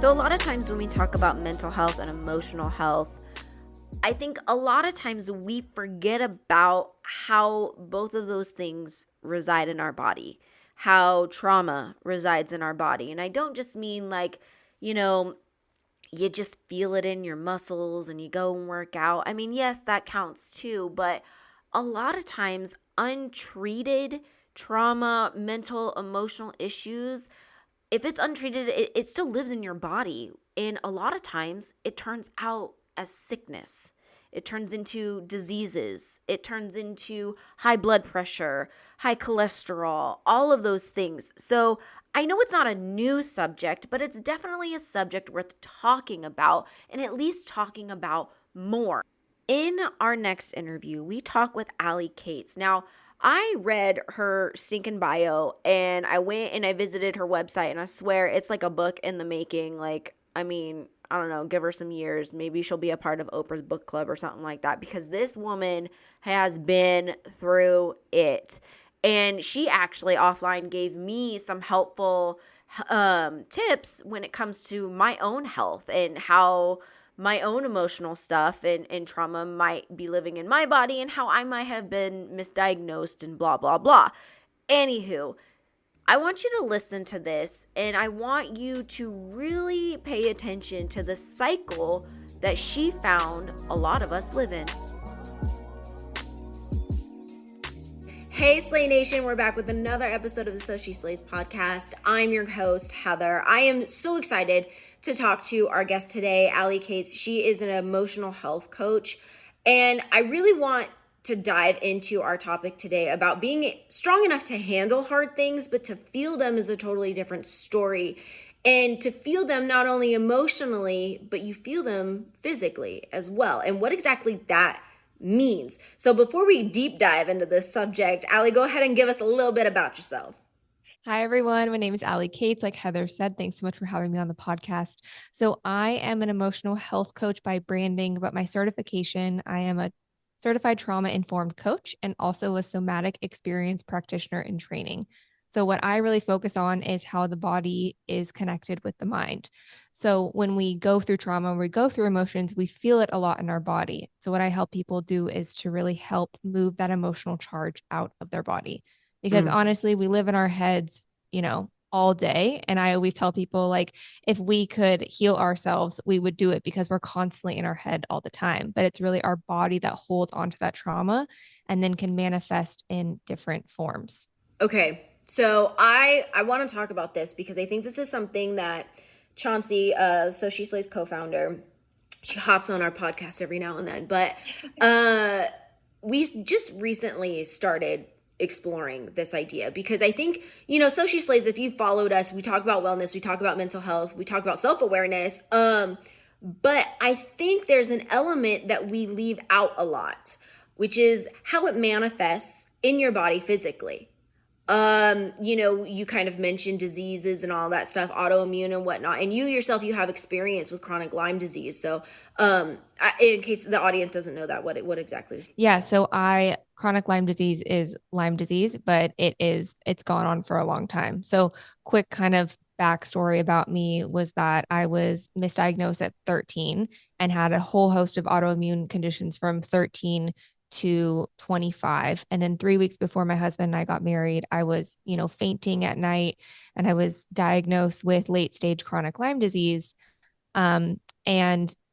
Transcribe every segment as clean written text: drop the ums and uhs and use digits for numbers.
So a lot of times when we talk about mental health and emotional health, I think a lot of times we forget about how both of those things reside in our body, how trauma resides in our body. And I don't just mean like, you know, you just feel it in your muscles and you go and work out. I mean, yes, that counts too, but a lot of times untreated trauma, mental, emotional issues, if it's untreated, it still lives in your body. And a lot of times it turns out as sickness. It turns into diseases. It turns into high blood pressure, high cholesterol, all of those things. So I know it's not a new subject, but it's definitely a subject worth talking about and at least talking about more. In our next interview, we talk with Allie Cates. Now, I read her stinking bio and I went and I visited her website, and I swear it's like a book in the making. Like, I mean, I don't know, give her some years. Maybe she'll be a part of Oprah's book club or something like that, because this woman has been through it. And she actually offline gave me some helpful tips when it comes to my own health and how my own emotional stuff and trauma might be living in my body and how I might have been misdiagnosed and blah, blah, blah. Anywho, I want you to listen to this, and I want you to really pay attention to the cycle that she found a lot of us live in. Hey, Slay Nation, we're back with another episode of the So She Slays podcast. I'm your host, Heather. I am so excited to talk to our guest today, Allie Cates. She is an emotional health coach, and I really want to dive into our topic today about being strong enough to handle hard things, but to feel them is a totally different story. And to feel them not only emotionally, but you feel them physically as well. And what exactly that means. So before we deep dive into this subject, Allie, go ahead and give us a little bit about yourself. Hi, everyone. My name is Allie Cates. Like Heather said, thanks so much for having me on the podcast. So I am an emotional health coach by branding, but my certification, I am a certified trauma-informed coach and also a somatic experience practitioner in training. So what I really focus on is how the body is connected with the mind. So when we go through trauma, we go through emotions, we feel it a lot in our body. So what I help people do is to really help move that emotional charge out of their body. Because honestly, we live in our heads, all day. And I always tell people, like, if we could heal ourselves, we would do it, because we're constantly in our head all the time. But it's really our body that holds onto that trauma and then can manifest in different forms. Okay. So I want to talk about this because I think this is something that Chauncey, So She Slays co-founder, she hops on our podcast every now and then, but we just recently started exploring this idea, because I think, So She Slays, if you followed us, we talk about wellness, we talk about mental health, we talk about self-awareness, but I think there's an element that we leave out a lot, which is how it manifests in your body physically. You kind of mentioned diseases and all that stuff, autoimmune and whatnot. And you yourself, you have experience with chronic Lyme disease. So, in case the audience doesn't know that, what exactly is? Yeah. So chronic Lyme disease is Lyme disease, but it's gone on for a long time. So quick kind of backstory about me was that I was misdiagnosed at 13 and had a whole host of autoimmune conditions from 13 to 25. And then 3 weeks before my husband and I got married, I was, fainting at night, and I was diagnosed with late stage chronic Lyme disease. And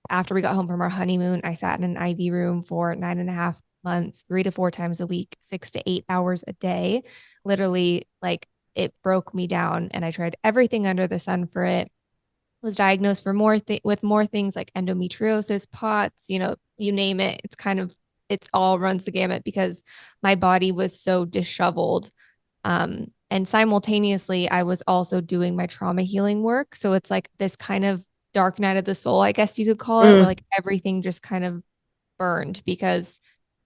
after we got home from our honeymoon, I sat in an IV room for 9.5 months, 3 to 4 times a week, 6 to 8 hours a day. Literally, like, it broke me down, and I tried everything under the sun for it. Was diagnosed for with more things like endometriosis, POTS, you name it. It all runs the gamut, because my body was so disheveled. And simultaneously, I was also doing my trauma healing work. So it's like this kind of dark night of the soul, I guess you could call it, where like everything just kind of burned, because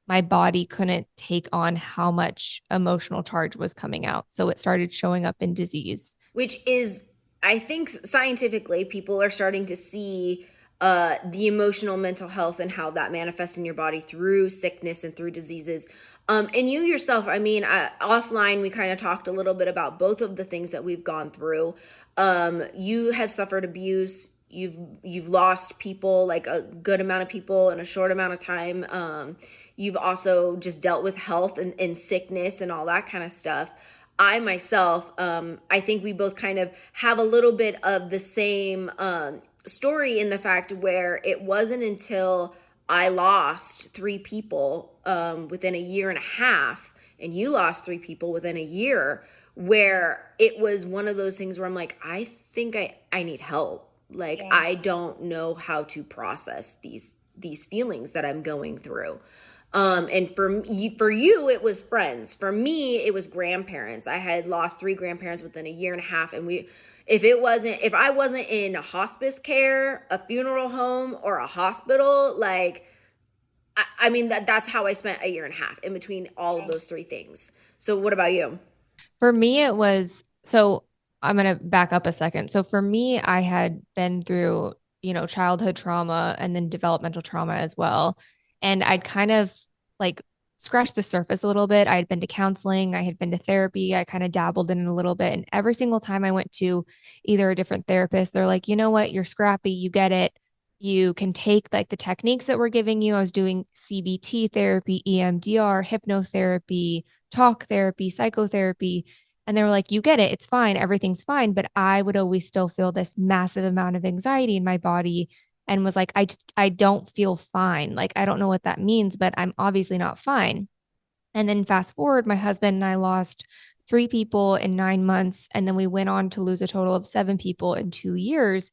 my body couldn't take on how much emotional charge was coming out. So it started showing up in disease. Which is, I think scientifically, people are starting to see the emotional mental health and how that manifests in your body through sickness and through diseases. And you yourself, I mean, offline, we kind of talked a little bit about both of the things that we've gone through. You have suffered abuse you've lost people, like a good amount of people in a short amount of time. You've also just dealt with health and sickness and all that kind of stuff. I myself, I think we both kind of have a little bit of the same story, in the fact where it wasn't until I lost three people within a year and a half, and you lost three people within a year, where it was one of those things where I'm like, I think I need help. Like, Yeah. I don't know how to process these feelings that I'm going through. And for you, it was friends. For me, it was grandparents. I had lost three grandparents within a year and a half, and if I wasn't in hospice care, a funeral home, or a hospital, like, I mean, that's how I spent a year and a half in between all of those three things. So what about you? For me, it was so I'm going to back up a second. So for me, I had been through, childhood trauma and then developmental trauma as well. And I'd kind of like scratched the surface a little bit. I had been to counseling, I had been to therapy, I kind of dabbled in it a little bit. And every single time I went to either a different therapist, they're like, you know what, you're scrappy, you get it. You can take like the techniques that we're giving you. I was doing CBT therapy, EMDR, hypnotherapy, talk therapy, psychotherapy. And they were like, you get it. It's fine. Everything's fine. But I would always still feel this massive amount of anxiety in my body and was like, I don't feel fine. Like, I don't know what that means, but I'm obviously not fine. And then fast forward, my husband and I lost three people in 9 months. And then we went on to lose a total of seven people in 2 years.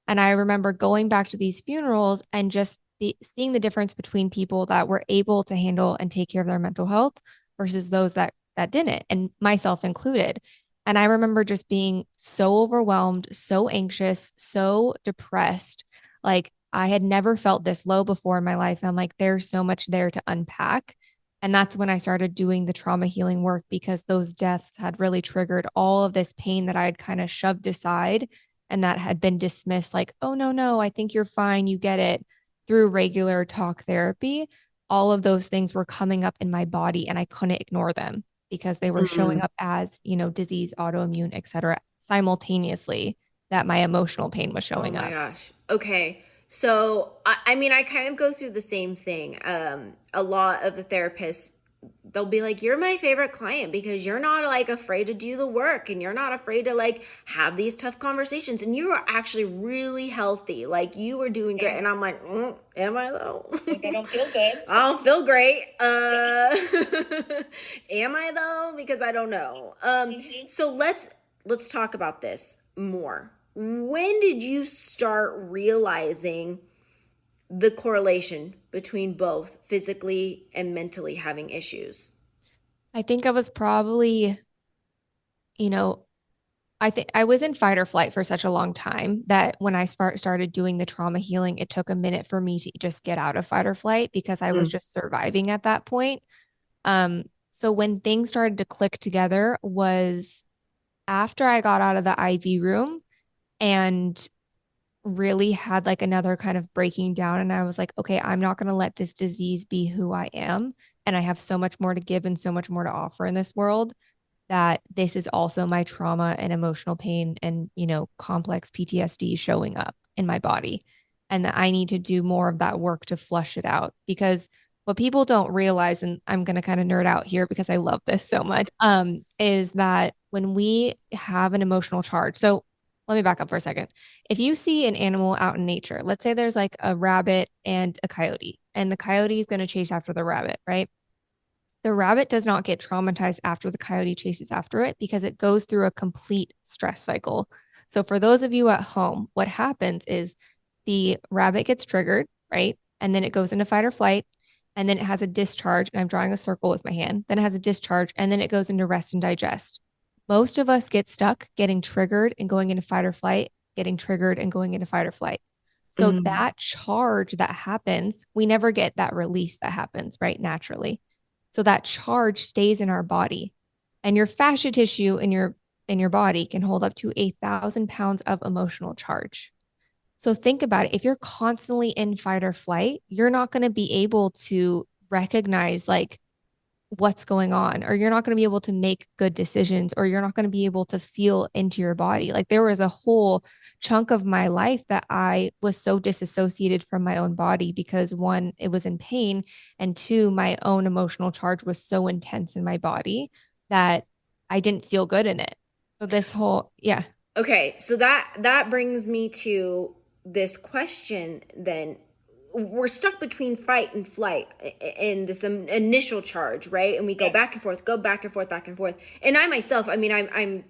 And I remember going back to these funerals and just seeing the difference between people that were able to handle and take care of their mental health versus those that didn't, and myself included. And I remember just being so overwhelmed, so anxious, so depressed. Like, I had never felt this low before in my life. And I'm like, there's so much there to unpack. And that's when I started doing the trauma healing work, because those deaths had really triggered all of this pain that I had kind of shoved aside and that had been dismissed, like, oh, no, no, I think you're fine. You get it, through regular talk therapy. All of those things were coming up in my body and I couldn't ignore them because they were showing Mm. up as, disease, autoimmune, et cetera, simultaneously that my emotional pain was Oh showing my up. gosh. Okay. So, I mean, I kind of go through the same thing. A lot of the therapists, they'll be like, you're my favorite client because you're not like afraid to do the work, and you're not afraid to like have these tough conversations, and you are actually really healthy. Like, you are doing great. Yeah. And I'm like, am I though? Like, I don't feel good. I don't feel great. Am I though? Because I don't know. Mhm. So let's talk about this more. When did you start realizing the correlation between both physically and mentally having issues? I think I was probably, you know, I think I was in fight or flight for such a long time that when I started doing the trauma healing, it took a minute for me to just get out of fight or flight because I was Mm. just surviving at that point. So when things started to click together was after I got out of the IV room and really had like another kind of breaking down. And I was like, okay, I'm not going to let this disease be who I am. And I have so much more to give and so much more to offer in this world, that this is also my trauma and emotional pain and, complex PTSD showing up in my body. And that I need to do more of that work to flush it out. Because what people don't realize, and I'm going to kind of nerd out here because I love this so much, is that when we have an emotional charge, so let me back up for a second. If you see an animal out in nature, let's say there's like a rabbit and a coyote, and the coyote is going to chase after the rabbit, right? The rabbit does not get traumatized after the coyote chases after it because it goes through a complete stress cycle. So, for those of you at home, what happens is the rabbit gets triggered, right? And then it goes into fight or flight. And then it has a discharge. And I'm drawing a circle with my hand. Then it has a discharge. And then it goes into rest and digest. Most of us get stuck getting triggered and going into fight or flight, getting triggered and going into fight or flight. So, Mm. that charge that happens, we never get that release that happens, right? Naturally. So that charge stays in our body. And your fascia tissue in your body can hold up to 1,000 pounds of emotional charge. So think about it. If you're constantly in fight or flight, you're not going to be able to recognize like what's going on, or you're not going to be able to make good decisions, or you're not going to be able to feel into your body. Like there was a whole chunk of my life that I was so disassociated from my own body because one, it was in pain, and two, my own emotional charge was so intense in my body that I didn't feel good in it. So this whole, yeah. Okay, so that brings me to this question then. We're stuck between fight and flight in this initial charge, right? And we go back and forth, go back and forth, back and forth. And I myself, I mean, I'm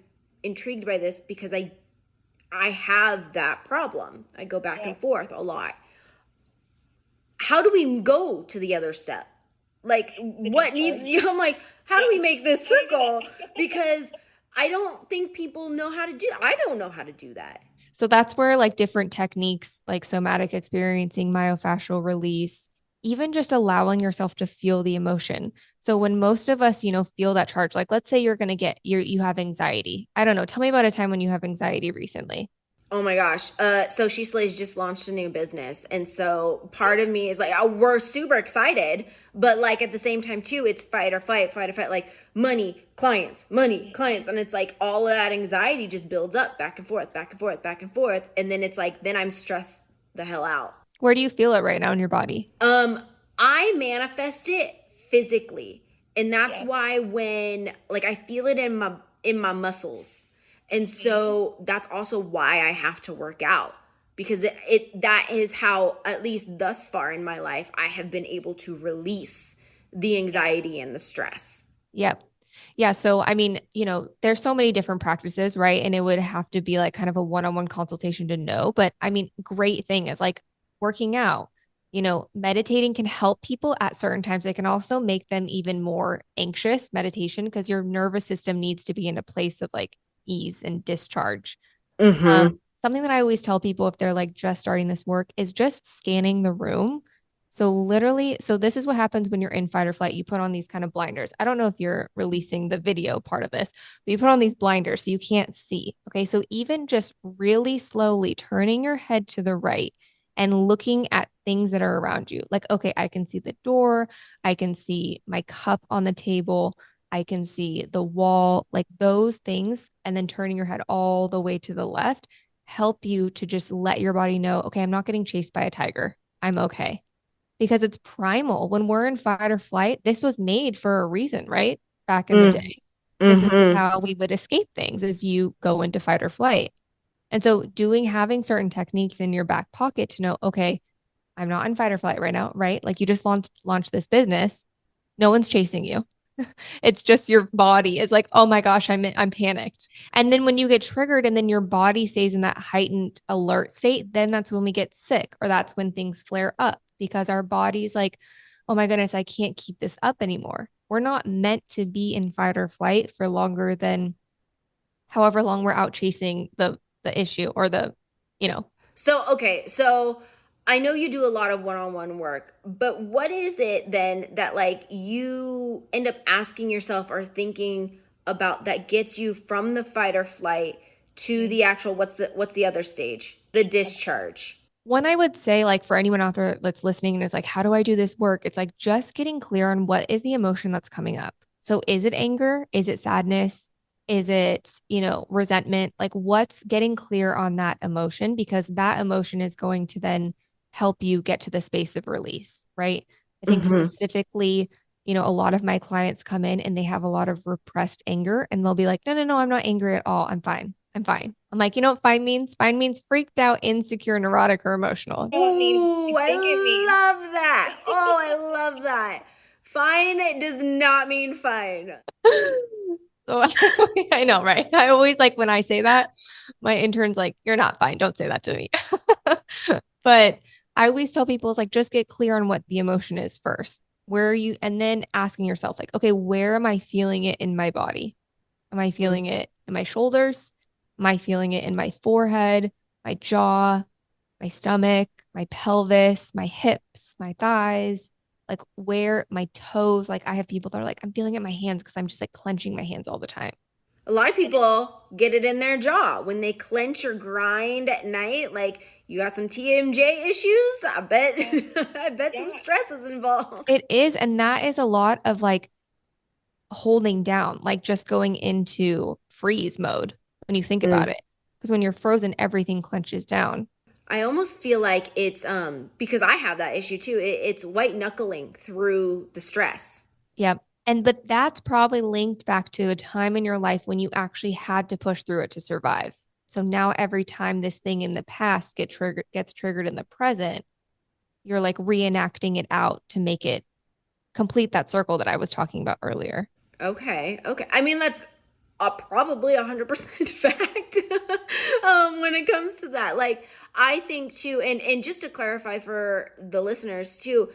intrigued by this because I have that problem. I go back and forth a lot. How do we go to the other step? Like, what needs, I'm like, how do we make this circle? Because I don't think people know how to do, I don't know how to do that. So that's where like different techniques like somatic experiencing, myofascial release, even just allowing yourself to feel the emotion. So when most of us, feel that charge, like let's say you're going to you have anxiety. I don't know. Tell me about a time when you have anxiety recently. Oh my gosh. So She Slays just launched a new business. And so part of me is like, oh, we're super excited. But like at the same time too, it's fight or flight, like money, clients. And it's like all of that anxiety just builds up back and forth, back and forth, back and forth. And then it's like, then I'm stressed the hell out. Where do you feel it right now in your body? I manifest it physically. And that's why when like I feel it in my muscles. And so that's also why I have to work out, because that is how, at least thus far in my life, I have been able to release the anxiety and the stress. Yep. Yeah. So, I mean, there's so many different practices, right? And it would have to be like kind of a one-on-one consultation to know. But I mean, great thing is like working out, meditating can help people at certain times. It can also make them even more anxious, meditation, because your nervous system needs to be in a place of like ease and discharge. Something that I always tell people if they're like just starting this work is just scanning the room. So this is what happens when you're in fight or flight. You put on these kind of blinders. I don't know if you're releasing the video part of this, but you put on these blinders so you can't see. Okay. So even just really slowly turning your head to the right and looking at things that are around you. Like, okay, I can see the door. I can see my cup on the table. I can see the wall, like those things, and then turning your head all the way to the left help you to just let your body know, okay, I'm not getting chased by a tiger. I'm okay. Because it's primal. When we're in fight or flight, this was made for a reason, right? Back in the day. This is how we would escape things as you go into fight or flight. And so having certain techniques in your back pocket to know, okay, I'm not in fight or flight right now, right? Like you just launched this business. No one's chasing you. It's just your body is like, oh my gosh, I'm panicked. And then when you get triggered and then your body stays in that heightened alert state, then that's when we get sick, or that's when things flare up because our body's like, oh my goodness, I can't keep this up anymore. We're not meant to be in fight or flight for longer than however long we're out chasing the issue or So I know you do a lot of one-on-one work, but what is it then that like you end up asking yourself or thinking about that gets you from the fight or flight to the actual, what's the other stage? The discharge. One, I would say, like for anyone out there that's listening and is like, how do I do this work? It's like just getting clear on what is the emotion that's coming up. So is it anger? Is it sadness? Is it, resentment? Like what's getting clear on that emotion? Because that emotion is going to then help you get to the space of release, right? I think specifically, a lot of my clients come in and they have a lot of repressed anger and they'll be like, no, I'm not angry at all. I'm fine. I'm like, you know what fine means? Fine means freaked out, insecure, neurotic, or emotional. Oh, I love that. Oh, I love that. Fine does not mean fine. So I know, right? I always like when I say that, my intern's like, you're not fine. Don't say that to me. But I always tell people it's like, just get clear on what the emotion is first. Where are you? And then asking yourself, like, okay, where am I feeling it in my body? Am I feeling it in my shoulders? Am I feeling it in my forehead, my jaw, my stomach, my pelvis, my hips, my thighs? Like where my toes, like I have people that are like, I'm feeling it in my hands because I'm just like clenching my hands all the time. A lot of people get it in their jaw when they clench or grind at night. Like you got some TMJ issues. I bet some stress is involved. It is. And that is a lot of like holding down, like just going into freeze mode when you think about it. Because when you're frozen, everything clenches down. I almost feel like it's because I have that issue too. It's white knuckling through the stress. Yep. But that's probably linked back to a time in your life when you actually had to push through it to survive. So now every time this thing in the past gets triggered in the present, you're like reenacting it out to make it complete that circle that I was talking about earlier. Okay. Okay. I mean, that's probably 100% fact when it comes to that. Like, I think too, and just to clarify for the listeners too,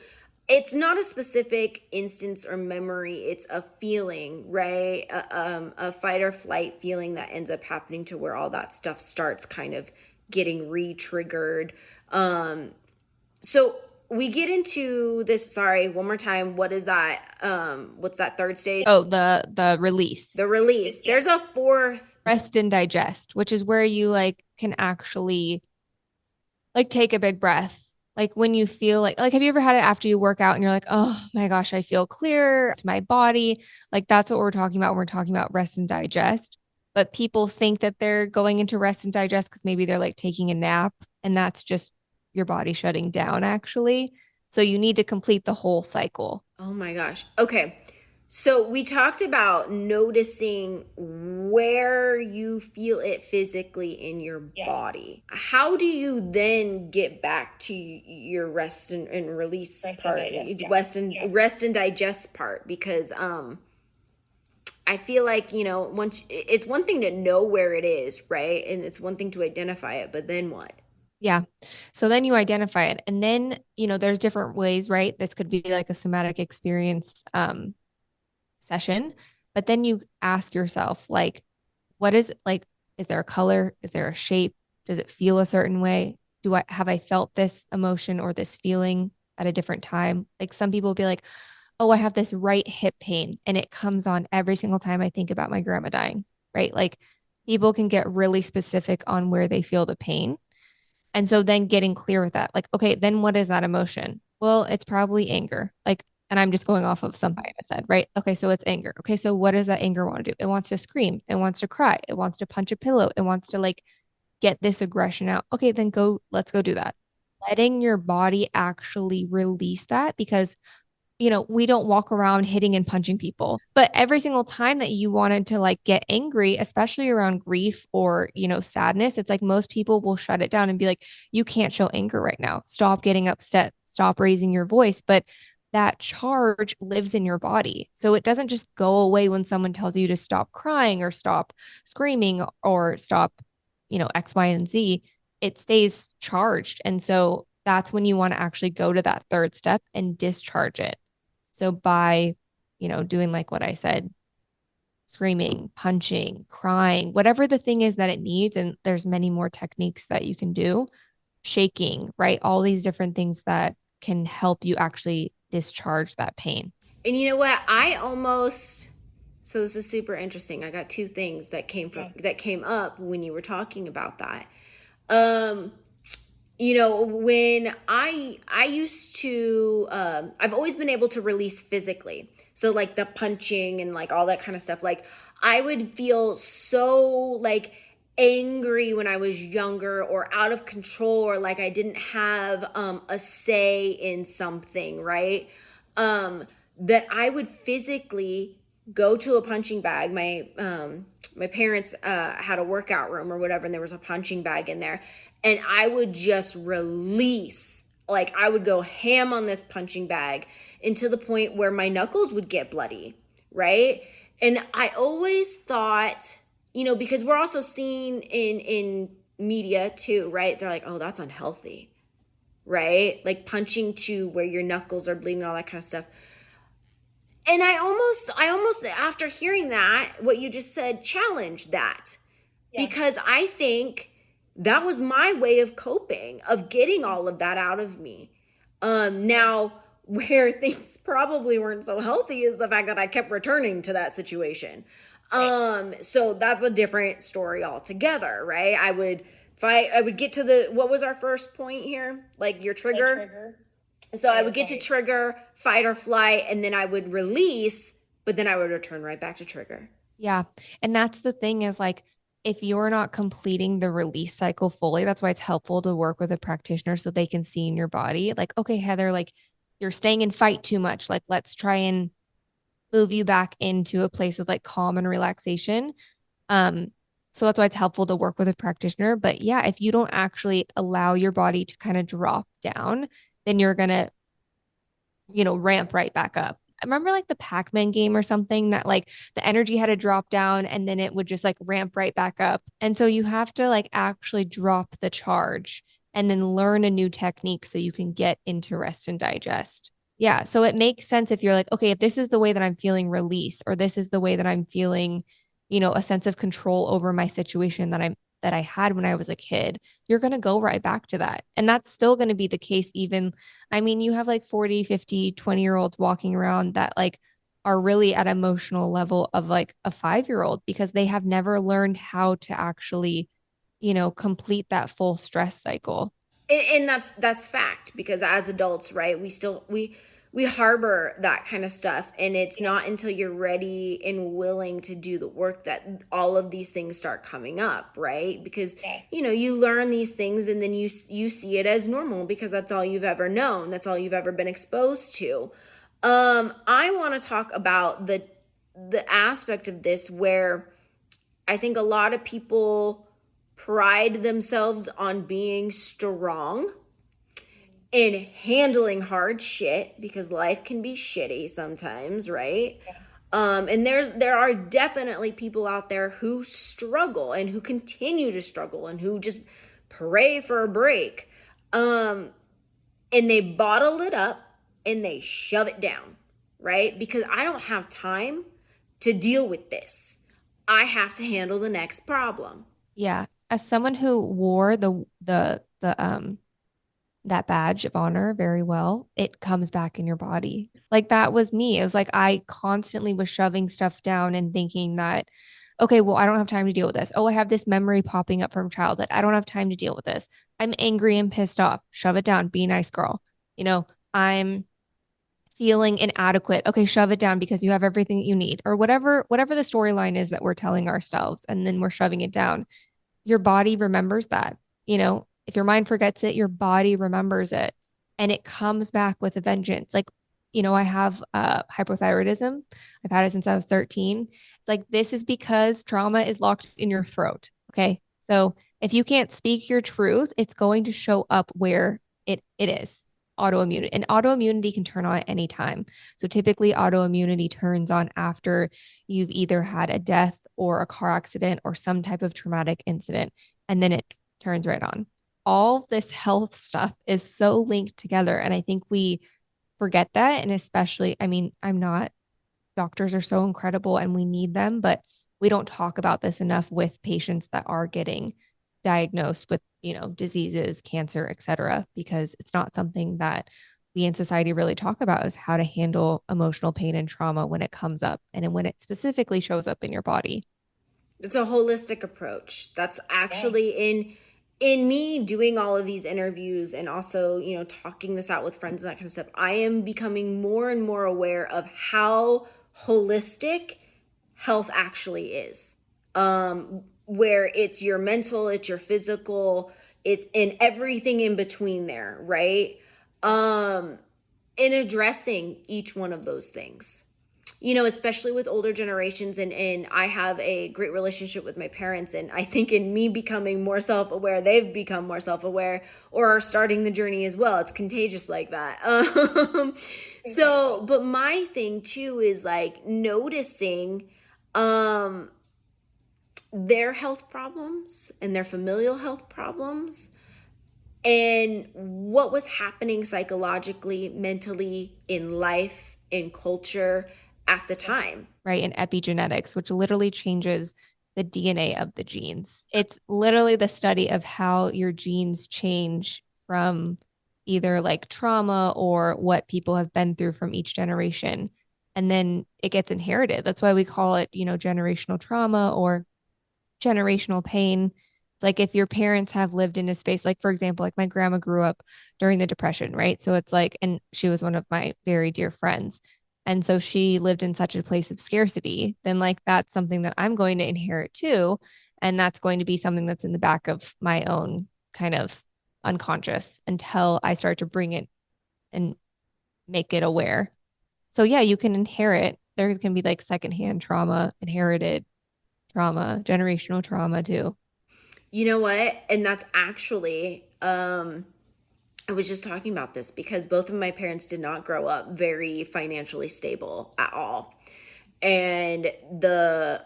it's not a specific instance or memory. It's a feeling, right? A fight or flight feeling that ends up happening to where all that stuff starts kind of getting re-triggered. So we get into this. Sorry, one more time. What is that? What's that third stage? Oh, the release. The release. There's a fourth. Rest and digest, which is where you like can actually like take a big breath. Like when you feel like have you ever had it after you work out and you're like, oh my gosh, I feel clear to my body? Like that's what we're talking about when we're talking about rest and digest. But people think that they're going into rest and digest because maybe they're like taking a nap, and that's just your body shutting down actually. So you need to complete the whole cycle. Oh my gosh. Okay. So we talked about noticing where you feel it physically in your body. How do you then get back to your rest and release part? Rest and digest part, because I feel like, once it's one thing to know where it is, right? And it's one thing to identify it, but then what? Yeah. So then you identify it. And then, there's different ways, right? This could be like a somatic experience session. But then you ask yourself, like, what is it like? Is there a color? Is there a shape? Does it feel a certain way? Have I felt this emotion or this feeling at a different time? Like some people will be like, oh, I have this right hip pain and it comes on every single time I think about my grandma dying, right? Like people can get really specific on where they feel the pain. And so then getting clear with that, like, okay, then what is that emotion? Well, it's probably anger. Like, and I'm just going off of something I said, right? Okay, so it's anger. Okay, so what does that anger want to do? It wants to scream. It wants to cry. It wants to punch a pillow. It wants to like get this aggression out. Okay, then let's go do that. Letting your body actually release that, because we don't walk around hitting and punching people. But every single time that you wanted to like get angry, especially around grief or, sadness, it's like most people will shut it down and be like, you can't show anger right now. Stop getting upset. Stop raising your voice. But that charge lives in your body. So it doesn't just go away when someone tells you to stop crying or stop screaming or stop, X, Y, and Z. It stays charged. And so that's when you want to actually go to that third step and discharge it. So by, doing like what I said, screaming, punching, crying, whatever the thing is that it needs, and there's many more techniques that you can do, shaking, right? All these different things that can help you actually discharge that pain. And you know what? So this is super interesting. I got two things that came up when you were talking about that. When I used to, I've always been able to release physically. So like the punching and like all that kind of stuff, like I would feel so like angry when I was younger or out of control, or like I didn't have a say in something, right? That I would physically go to a punching bag. My parents had a workout room or whatever, and there was a punching bag in there. And I would just release, like I would go ham on this punching bag into the point where my knuckles would get bloody, right? And I always thought, because we're also seen in media too, right? They're like, oh, that's unhealthy, right? Like punching to where your knuckles are bleeding, all that kind of stuff. And I almost, after hearing that, what you just said, challenged that. Yeah. Because I think that was my way of coping, of getting all of that out of me. Now, where things probably weren't so healthy is the fact that I kept returning to that situation. So that's a different story altogether, right? I would get to what was our first point here? Like your trigger. So I would get to trigger, fight or flight, and then I would release, but then I would return right back to trigger. Yeah. And that's the thing is like, if you're not completing the release cycle fully, that's why it's helpful to work with a practitioner so they can see in your body, like, okay, Heather, like you're staying in fight too much. Like, let's try and move you back into a place of like calm and relaxation. Um, so that's why it's helpful to work with a practitioner. But yeah, if you don't actually allow your body to kind of drop down, then you're gonna, ramp right back up. I remember like the Pac-Man game or something that like the energy had to drop down and then it would just like ramp right back up. And so you have to like actually drop the charge and then learn a new technique so you can get into rest and digest. Yeah. So it makes sense if you're like, okay, if this is the way that I'm feeling release, or this is the way that I'm feeling, a sense of control over my situation that I had when I was a kid, you're going to go right back to that. And that's still going to be the case even, I mean, you have like 40, 50, 20-year-olds walking around that like are really at emotional level of like a 5-year-old because they have never learned how to actually, complete that full stress cycle. And that's fact, because as adults, right, we harbor that kind of stuff, and it's not until you're ready and willing to do the work that all of these things start coming up, right? Because you learn these things and then you see it as normal because that's all you've ever known, that's all you've ever been exposed to. I want to talk about the aspect of this where I think a lot of people pride themselves on being strong and handling hard shit, because life can be shitty sometimes, right? And there are definitely people out there who struggle and who continue to struggle and who just pray for a break. And they bottle it up and they shove it down, right? Because I don't have time to deal with this. I have to handle the next problem. Yeah. As someone who wore the that badge of honor very well, it comes back in your body. Like that was me. It was like I constantly was shoving stuff down and thinking that, okay, well, I don't have time to deal with this. Oh, I have this memory popping up from childhood. I don't have time to deal with this. I'm angry and pissed off. Shove it down. Be a nice girl. I'm feeling inadequate. Okay, shove it down because you have everything that you need, or whatever the storyline is that we're telling ourselves, and then we're shoving it down. Your body remembers that. If your mind forgets it, your body remembers it, and it comes back with a vengeance. Like, I have hypothyroidism. I've had it since I was 13. It's like, this is because trauma is locked in your throat. Okay. So if you can't speak your truth, it's going to show up where it is autoimmunity. And autoimmunity can turn on at any time. So typically autoimmunity turns on after you've either had a death or a car accident or some type of traumatic incident, and then it turns right on. All this health stuff is so linked together. And I think we forget that. And especially, I mean, doctors are so incredible and we need them, but we don't talk about this enough with patients that are getting diagnosed with, diseases, cancer, et cetera, because it's not something that we in society really talk about, is how to handle emotional pain and trauma when it comes up and when it specifically shows up in your body. It's a holistic approach. That's actually in me doing all of these interviews and also, talking this out with friends and that kind of stuff. I am becoming more and more aware of how holistic health actually is. Where it's your mental, it's your physical, it's in everything in between there, right? In addressing each one of those things. Especially with older generations, and I have a great relationship with my parents, and I think in me becoming more self-aware, they've become more self-aware or are starting the journey as well. It's contagious like that. So, but my thing too is like noticing their health problems and their familial health problems and what was happening psychologically, mentally, in life, in culture at the time. Right. And epigenetics, which literally changes the DNA of the genes. It's literally the study of how your genes change from either like trauma or what people have been through from each generation. And then it gets inherited. That's why we call it, generational trauma or generational pain. It's like if your parents have lived in a space, like for example, like my grandma grew up during the Depression, right? So it's like, and she was one of my very dear friends. And so she lived in such a place of scarcity, then like that's something that I'm going to inherit too. And that's going to be something that's in the back of my own kind of unconscious until I start to bring it and make it aware. So yeah, you can inherit. There's going to be like secondhand trauma, inherited trauma, generational trauma too. You know what? And that's actually, I was just talking about this because both of my parents did not grow up very financially stable at all. And the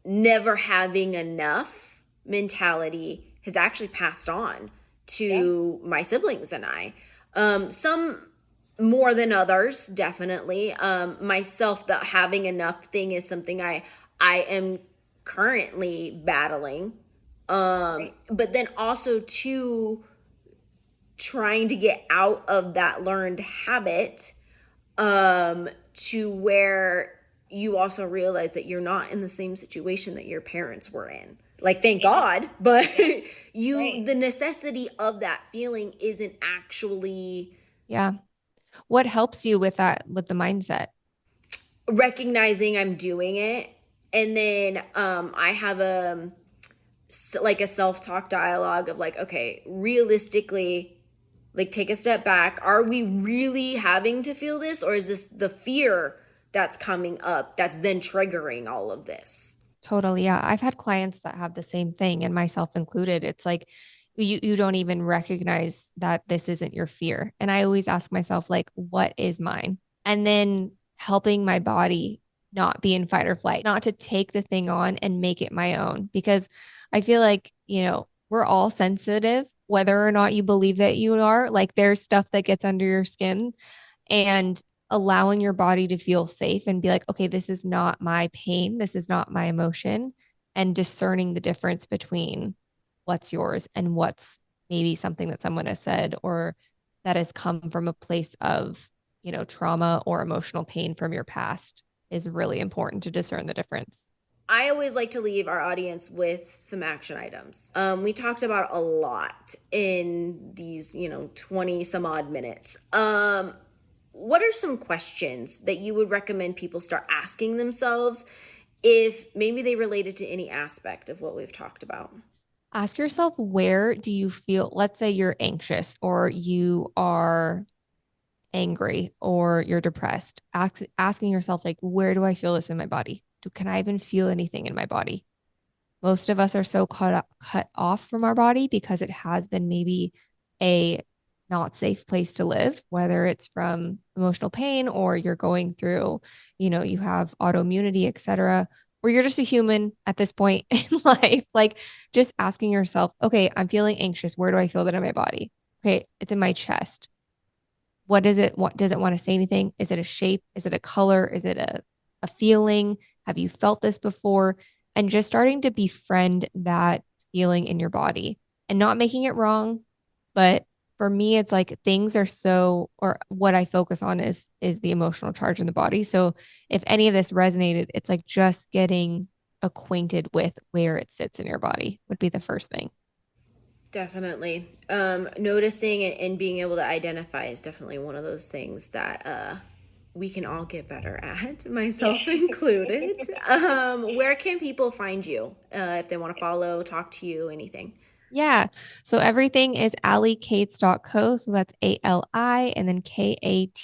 never having enough mentality has actually passed on to my siblings and I. Some more than others, definitely. Myself, the having enough thing is something I am currently battling. But then also too, trying to get out of that learned habit, to where you also realize that you're not in the same situation that your parents were in. Like, thank God, but the necessity of that feeling isn't actually. Yeah. What helps you with that, with the mindset? Recognizing I'm doing it. And then I have a self-talk dialogue of like, okay, realistically, like, take a step back. Are we really having to feel this? Or is this the fear that's coming up that's then triggering all of this? Totally. Yeah. I've had clients that have the same thing, and myself included. It's like you don't even recognize that this isn't your fear. And I always ask myself, like, what is mine? And then helping my body not be in fight or flight, not to take the thing on and make it my own. Because I feel like, we're all sensitive, whether or not you believe that you are. Like, there's stuff that gets under your skin, and allowing your body to feel safe and be like, okay, this is not my pain. This is not my emotion. And discerning the difference between what's yours and what's maybe something that someone has said or that has come from a place of, trauma or emotional pain from your past is really important to discern the difference. I always like to leave our audience with some action items. We talked about a lot in these, 20 some odd minutes. What are some questions that you would recommend people start asking themselves if maybe they related to any aspect of what we've talked about? Ask yourself, where do you feel, let's say you're anxious or you are angry or you're depressed, asking yourself, like, where do I feel this in my body? Can I even feel anything in my body? Most of us are so cut off from our body because it has been maybe a not safe place to live, whether it's from emotional pain or you're going through, you have autoimmunity, etc., or you're just a human at this point in life. Like, just asking yourself, okay, I'm feeling anxious. Where do I feel that in my body? Okay, it's in my chest. What is it? What does it want to say anything? Is it a shape? Is it a color? Is it a feeling? Have you felt this before? And just starting to befriend that feeling in your body and not making it wrong. But for me, it's like things are or what I focus on is the emotional charge in the body. So if any of this resonated, it's like just getting acquainted with where it sits in your body would be the first thing. Definitely. Noticing and being able to identify is definitely one of those things that we can all get better at, myself included. Where can people find you if they want to follow, talk to you, anything? Yeah. So everything is alikates.co. So that's ALI and then KATES.co.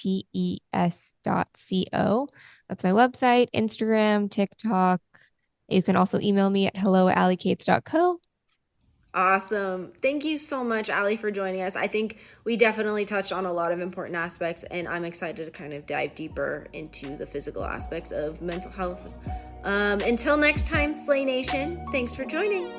That's my website, Instagram, TikTok. You can also email me at hello@alikates.co. Awesome. Thank you so much, Ali, for joining us. I think we definitely touched on a lot of important aspects, and I'm excited to kind of dive deeper into the physical aspects of mental health. Until next time, Slay Nation, thanks for joining.